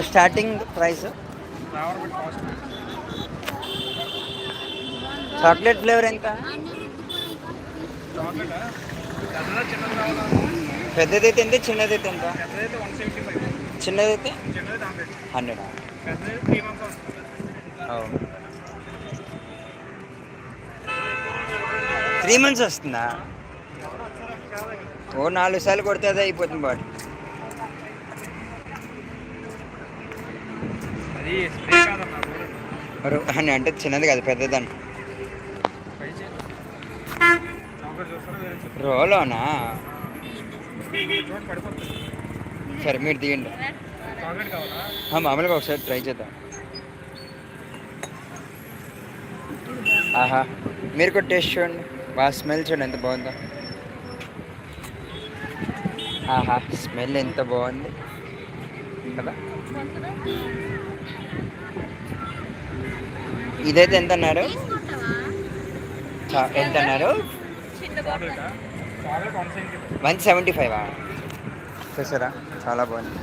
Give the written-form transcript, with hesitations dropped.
Starting price chocolate flavour ఎంత? పెద్దదైతే ఎంత, చిన్నదైతే ఎంత? చిన్నదైతే 100. 3 months వస్తుందా? ఓ 4 సార్లు కొడితే అదే అయిపోతుంది బాడీ. అని అంటే చిన్నది కాదు, పెద్దదాన్ని. రోలోనా? సరే మీరు తీయండి. మామూలుగా ఒకసారి ట్రై చేద్దాం. ఆహా, మీరు కూడా టేస్ట్ చూడండి. బాగా స్మెల్ చూడండి ఎంత బాగుందో. ఆహా, స్మెల్ ఎంత బాగుంది కదా. ఇదైతే ఎంత అన్నారు? ఎంత అన్నారు? 175. చూసారా, చాలా బాగుంది.